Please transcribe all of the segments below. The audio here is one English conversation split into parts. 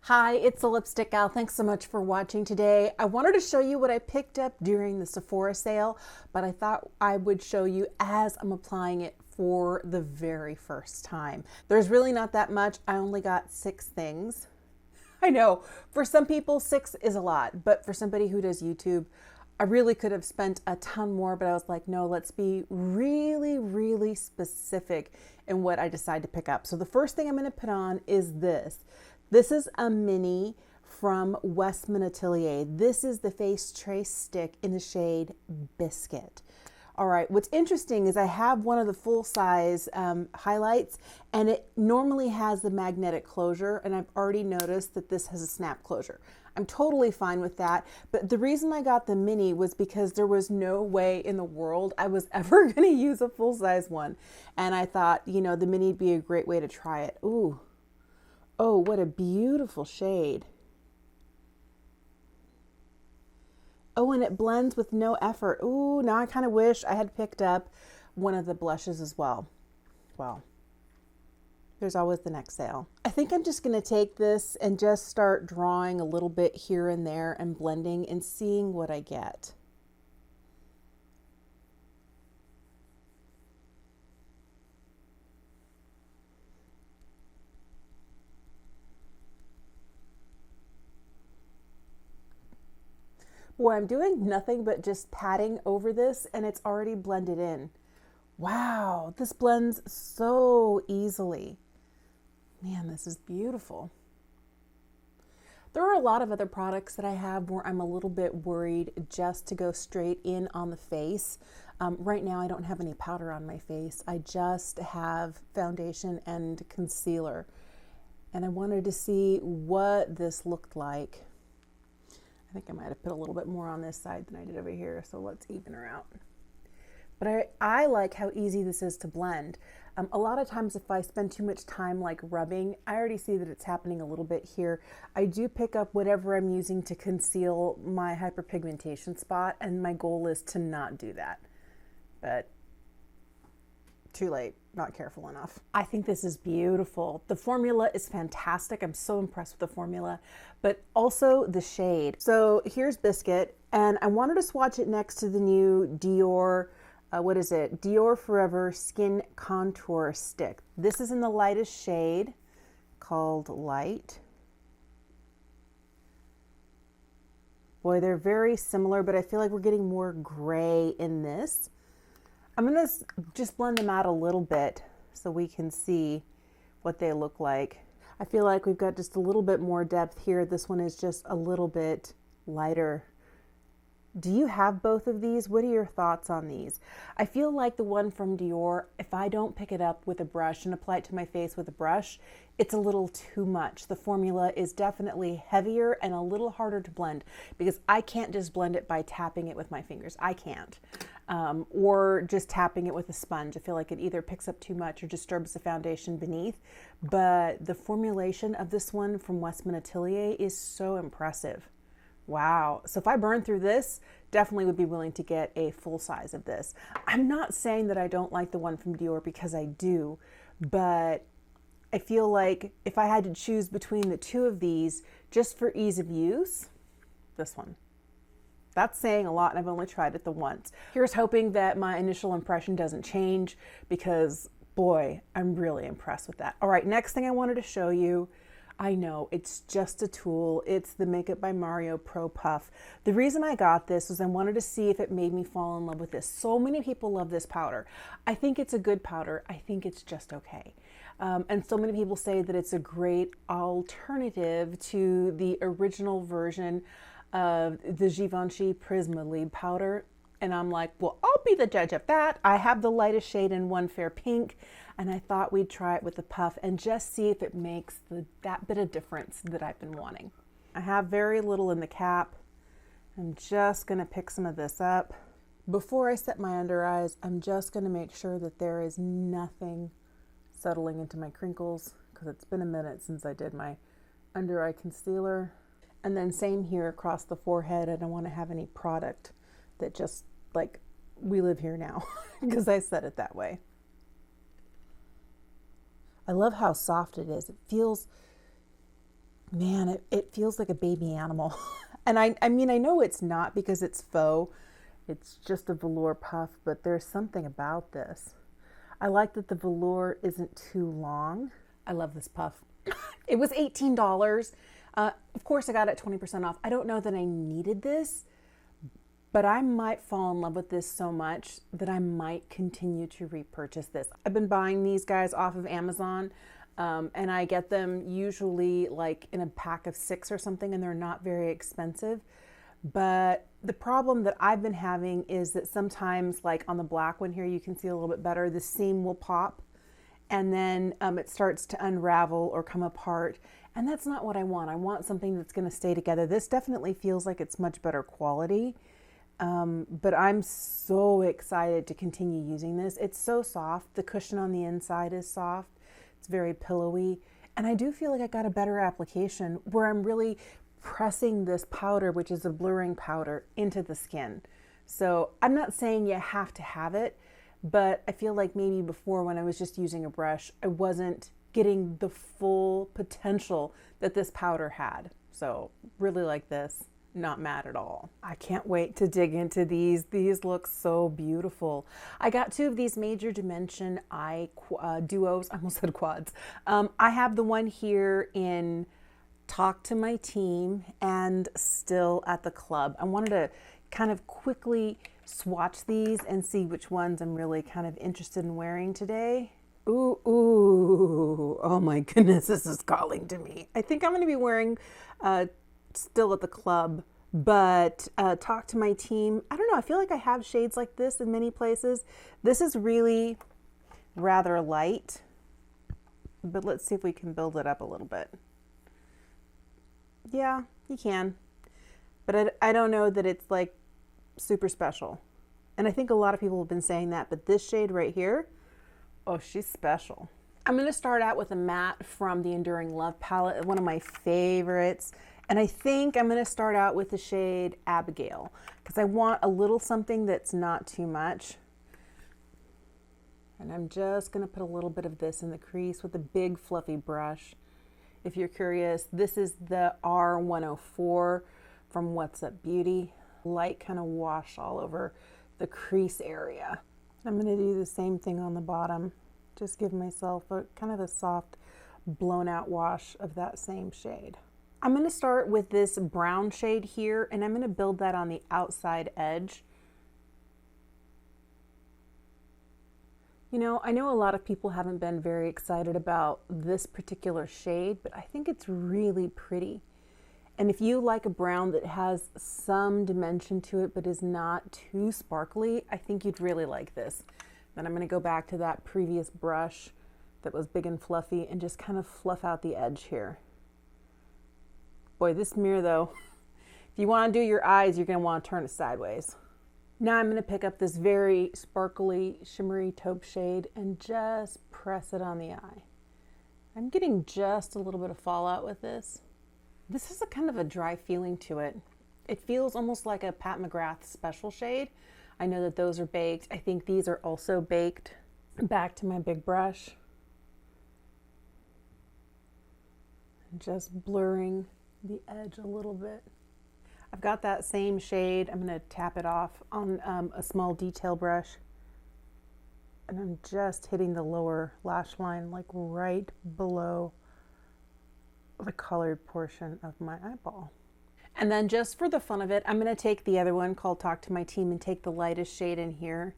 Hi, it's the Lipstick Gal. Thanks so much for watching today. I wanted to show you what I picked up during the Sephora sale, but I thought I would show you as I'm applying it for the very first time. There's really not that much. I only got 6 things. I know, for some people 6 is a lot, but for somebody who does YouTube, I really could have spent a ton more, but I was like, no, let's be really specific in what I decide to pick up. So the first thing I'm going to put on is this. This is a mini from Westman Atelier. This is the Face Trace Stick in the shade Biscuit. All right, what's interesting is I have one of the full-size highlights, and it normally has the magnetic closure, and I've already noticed that this has a snap closure. I'm totally fine with that, but the reason I got the mini was because there was no way in the world I was ever going to use a full-size one, and I thought, you know, the mini would be a great way to try it. Ooh, oh, what a beautiful shade. Oh, and it blends with no effort. Ooh, now I kind of wish I had picked up one of the blushes as well. Well, there's always the next sale. I think I'm just going to take this and just start drawing a little bit here and there and blending and seeing what I get. Boy, I'm doing nothing but just patting over this and it's already blended in. Wow, this blends so easily. Man, this is beautiful. There are a lot of other products that I have where I'm a little bit worried just to go straight in on the face. Right now I don't have any powder on my face. I just have foundation and concealer. And I wanted to see what this looked like. I think I might have put a little bit more on this side than I did over here, so let's even her out. But I like how easy this is to blend. A lot of times if I spend too much time like rubbing, I already see that it's happening a little bit here. I do pick up whatever I'm using to conceal my hyperpigmentation spot, and my goal is to not do that. But too late, not careful enough. I think this is beautiful. The formula is fantastic. I'm so impressed with the formula, but also the shade. So here's Biscuit, and I wanted to swatch it next to the new Dior, what is it? Dior Forever Skin Contour Stick. This is in the lightest shade called Light. Boy, they're very similar, but I feel like we're getting more gray in this. I'm going to just blend them out a little bit so we can see what they look like. I feel like we've got just a little bit more depth here. This one is just a little bit lighter. Do you have both of these? What are your thoughts on these? I feel like the one from Dior, if I don't pick it up with a brush and apply it to my face with a brush, it's a little too much. The formula is definitely heavier and a little harder to blend because I can't just blend it by tapping it with my fingers. I can't. Or just tapping it with a sponge. I feel like it either picks up too much or disturbs the foundation beneath. But the formulation of this one from Westman Atelier is so impressive. Wow. So if I burn through this, definitely would be willing to get a full size of this. I'm not saying that I don't like the one from Dior because I do, but I feel like if I had to choose between the two of these, just for ease of use, this one. That's saying a lot, and I've only tried it the once. Here's hoping that my initial impression doesn't change because, boy, I'm really impressed with that. All right, next thing I wanted to show you, I know, it's just a tool. It's the Makeup by Mario Pro Puff. The reason I got this was I wanted to see if it made me fall in love with this. So many people love this powder. I think it's a good powder. I think it's just okay. And so many people say that it's a great alternative to the original version of the Givenchy Prisma Lead powder. And I'm like, well, I'll be the judge of that. I have the lightest shade in One Fair Pink, and I thought we'd try it with the puff and just see if it makes that bit of difference that I've been wanting. I have very little in the cap. I'm just gonna pick some of this up. Before I set my under eyes, I'm just gonna make sure that there is nothing settling into my crinkles because it's been a minute since I did my under eye concealer. And then same here across the forehead. I don't want to have any product that just like, we live here now because I said it that way. I love how soft it is. It feels Man, it feels like a baby animal. And I mean, I know it's not because it's faux. It's just a velour puff, but there's something about this. I like that the velour isn't too long. I love this puff. It was $18. Of course, I got it 20% off. I don't know that I needed this, but I might fall in love with this so much that I might continue to repurchase this. I've been buying these guys off of Amazon, and I get them usually like in a pack of 6 or something, and they're not very expensive. But the problem that I've been having is that sometimes, like on the black one here, you can see a little bit better, the seam will pop and then it starts to unravel or come apart. And that's not what I want. I want something that's going to stay together. This definitely feels like it's much better quality. But I'm so excited to continue using this. It's so soft. The cushion on the inside is soft. It's very pillowy. And I do feel like I got a better application where I'm really pressing this powder, which is a blurring powder, into the skin. So I'm not saying you have to have it, but I feel like maybe before when I was just using a brush, I wasn't getting the full potential that this powder had. So really like this. Not mad at all. I can't wait to dig into these. These look so beautiful. I got 2 of these Major Dimension eye duos. I almost said quads. I have the one here in Talk to My Team and still at the club. I wanted to kind of quickly swatch these and see which ones I'm really kind of interested in wearing today. Ooh, ooh, oh my goodness, this is calling to me. I think I'm going to be wearing still at the club, but Talk to My Team. I don't know, I feel like I have shades like this in many places. This is really rather light, but let's see if we can build it up a little bit. Yeah, you can, but I don't know that it's like super special. And I think a lot of people have been saying that, but this shade right here, oh, she's special. I'm going to start out with a matte from the Enduring Love palette, one of my favorites. And I think I'm going to start out with the shade Abigail because I want a little something that's not too much. And I'm just going to put a little bit of this in the crease with a big fluffy brush. If you're curious, this is the R104 from What's Up Beauty. Light kind of wash all over the crease area. I'm going to do the same thing on the bottom. Just give myself a kind of a soft blown out wash of that same shade. I'm going to start with this brown shade here, and I'm going to build that on the outside edge. You know, I know a lot of people haven't been very excited about this particular shade, but I think it's really pretty. And if you like a brown that has some dimension to it, but is not too sparkly, I think you'd really like this. Then I'm going to go back to that previous brush that was big and fluffy and just kind of fluff out the edge here. Boy, this mirror though, if you want to do your eyes, you're going to want to turn it sideways. Now I'm going to pick up this very sparkly, shimmery taupe shade and just press it on the eye. I'm getting just a little bit of fallout with this. This is a kind of a dry feeling to it. It feels almost like a Pat McGrath special shade. I know that those are baked. I think these are also baked. Back to my big brush. Just blurring the edge a little bit. I've got that same shade. I'm going to tap it off on a small detail brush. And I'm just hitting the lower lash line, like right below the colored portion of my eyeball. And then just for the fun of it, I'm going to take the other one called Talk to My Team and take the lightest shade in here.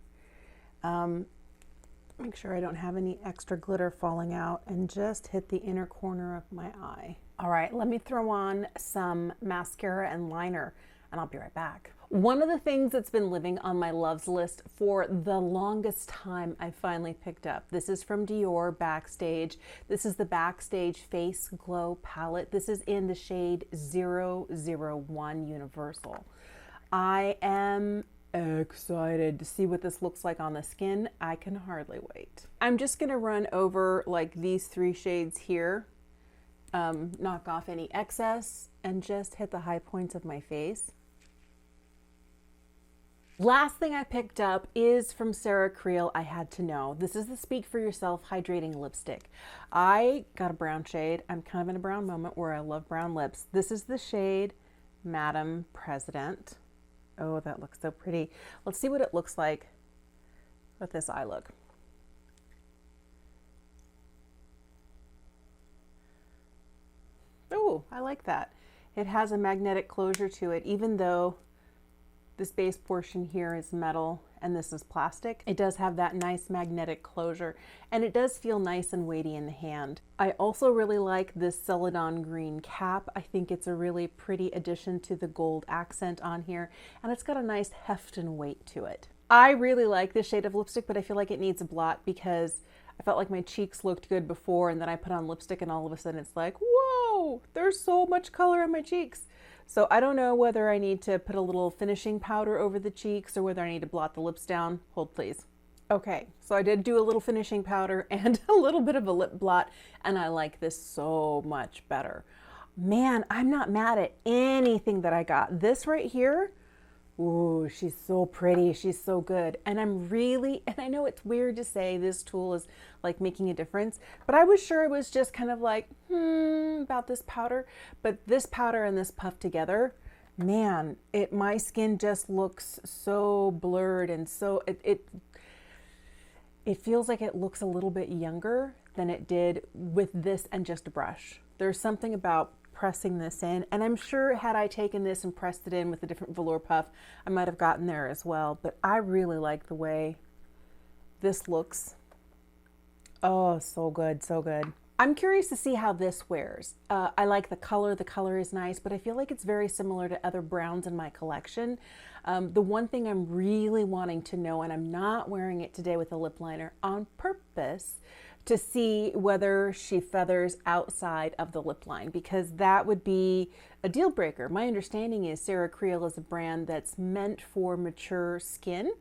Make sure I don't have any extra glitter falling out and just hit the inner corner of my eye. All right, let me throw on some mascara and liner and I'll be right back. One of the things that's been living on my loves list for the longest time, I finally picked up. This is from Dior Backstage. This is the Backstage Face Glow palette. This is in the shade 001 Universal. I am excited to see what this looks like on the skin. I can hardly wait. I'm just gonna run over like these 3 shades here, knock off any excess and just hit the high points of my face. Last thing I picked up is from Sarah Creel. I had to know. This is the Speak for Yourself Hydrating Lipstick. I got a brown shade. I'm kind of in a brown moment where I love brown lips. This is the shade Madam President. Oh, that looks so pretty. Let's see what it looks like with this eye look. Oh, I like that. It has a magnetic closure to it, even though this base portion here is metal and this is plastic. It does have that nice magnetic closure, and it does feel nice and weighty in the hand. I also really like this Celadon green cap. I think it's a really pretty addition to the gold accent on here, and it's got a nice heft and weight to it. I really like this shade of lipstick, but I feel like it needs a blot because I felt like my cheeks looked good before, and then I put on lipstick and all of a sudden it's like, whoa, there's so much color on my cheeks. So I don't know whether I need to put a little finishing powder over the cheeks or whether I need to blot the lips down. Hold please. Okay, so I did do a little finishing powder and a little bit of a lip blot, and I like this so much better. Man, I'm not mad at anything that I got. This right here, ooh, she's so pretty. She's so good. And I know it's weird to say this tool is like making a difference, but I was sure it was just kind of like, about this powder. But this powder and this puff together, man, my skin just looks so blurred, and so it feels like it looks a little bit younger than it did with this and just a brush. There's something about pressing this in, and I'm sure had I taken this and pressed it in with a different velour puff, I might have gotten there as well. But I really like the way this looks. Oh, so good, so good. I'm curious to see how this wears. I like the color. The color is nice, but I feel like it's very similar to other browns in my collection. The one thing I'm really wanting to know, and I'm not wearing it today with a lip liner on purpose, to see whether she feathers outside of the lip line, because that would be a deal breaker. My understanding is Sarah Creel is a brand that's meant for mature skin.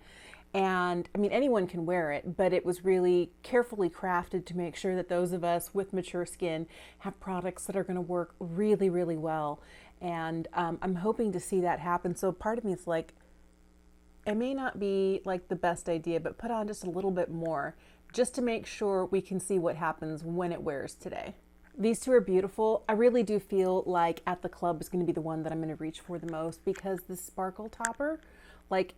And I mean, anyone can wear it, but it was really carefully crafted to make sure that those of us with mature skin have products that are going to work really, really well. And I'm hoping to see that happen. So part of me is like, it may not be like the best idea, but put on just a little bit more just to make sure we can see what happens when it wears today. These two are beautiful. I really do feel like At the Club is going to be the one that I'm going to reach for the most, because the sparkle topper, like,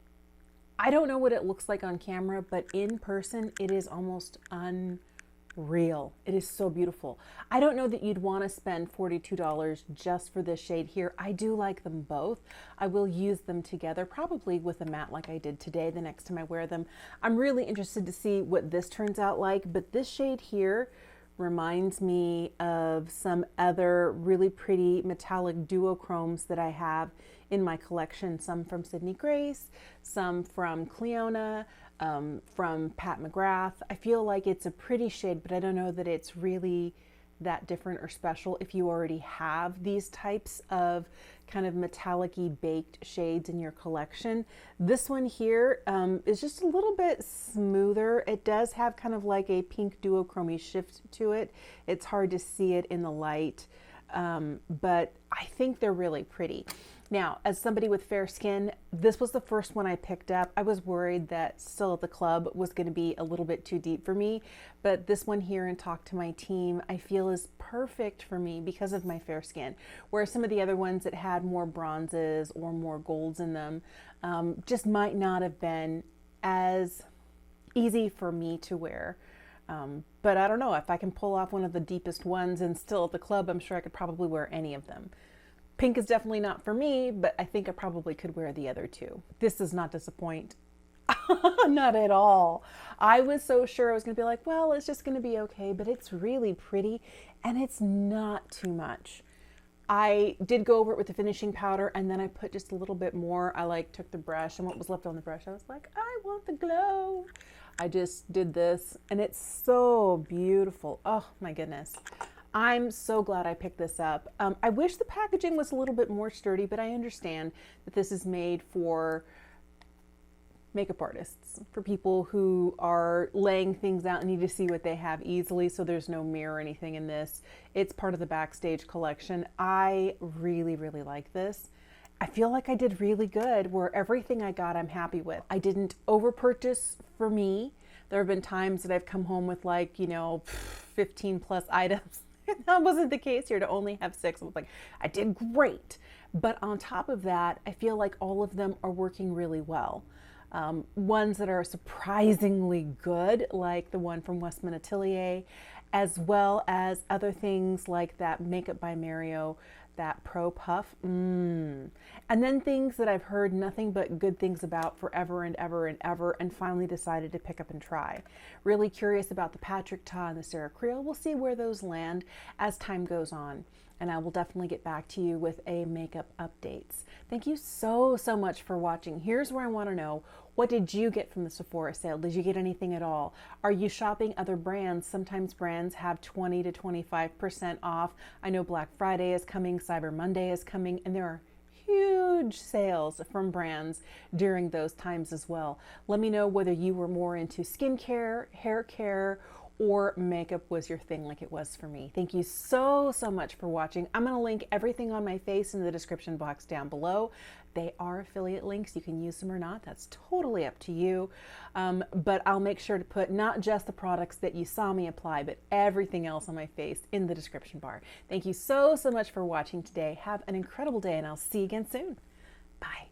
I don't know what it looks like on camera, but in person, it is almost unreal. It is so beautiful. I don't know that you'd want to spend $42 just for this shade here. I do like them both. I will use them together, probably with a matte like I did today the next time I wear them. I'm really interested to see what this turns out like, but this shade here reminds me of some other really pretty metallic duochromes that I have in my collection, some from Sydney Grace, some from Cleona, from Pat McGrath. I feel like it's a pretty shade, but I don't know that it's really that different or special if you already have these types of kind of metallic-y baked shades in your collection. This one here is just a little bit smoother. It does have kind of like a pink duochrome shift to it. It's hard to see it in the light, but I think they're really pretty. Now, as somebody with fair skin, this was the first one I picked up. I was worried that Still at the Club was going to be a little bit too deep for me, but this one here and Talk to My Team, I feel is perfect for me because of my fair skin. Whereas some of the other ones that had more bronzes or more golds in them just might not have been as easy for me to wear. But I don't know, if I can pull off one of the deepest ones and Still at the Club, I'm sure I could probably wear any of them. Pink is definitely not for me, but I think I probably could wear the other two. This does not disappoint. Not at all. I was so sure I was going to be like, well, it's just going to be okay, but it's really pretty and it's not too much. I did go over it with the finishing powder, and then I put just a little bit more. I took the brush, and what was left on the brush, I was like, I want the glow. I just did this, and it's so beautiful. Oh my goodness. I'm so glad I picked this up. I wish the packaging was a little bit more sturdy, but I understand that this is made for makeup artists, for people who are laying things out and need to see what they have easily, so there's no mirror or anything in this. It's part of the Backstage collection. I really, really like this. I feel like I did really good where everything I got I'm happy with. I didn't over purchase for me. There have been times that I've come home with like, 15 plus items. That wasn't the case here to only have 6. I was like, I did great. But on top of that, I feel like all of them are working really well. Ones that are surprisingly good, like the one from Westman Atelier, as well as other things like that Makeup by Mario, that Pro Puff. And then things that I've heard nothing but good things about forever and ever and ever, and finally decided to pick up and try. Really curious about the Patrick Ta and the Sarah Creel. We'll see where those land as time goes on. And I will definitely get back to you with a makeup updates. Thank you so much for watching. Here's where I want to know, what did you get from the Sephora sale? Did you get anything at all? Are you shopping other brands? Sometimes brands have 20 to 25% off. I know Black Friday is coming, Cyber Monday is coming, and there are huge sales from brands during those times as well. Let me know whether you were more into skincare, hair care, or makeup was your thing like it was for me. Thank you so much for watching. I'm going to link everything on my face in the description box down below. They are affiliate links. You can use them or not. That's totally up to you. But I'll make sure to put not just the products that you saw me apply, but everything else on my face in the description bar. Thank you so much for watching today. Have an incredible day, and I'll see you again soon. Bye.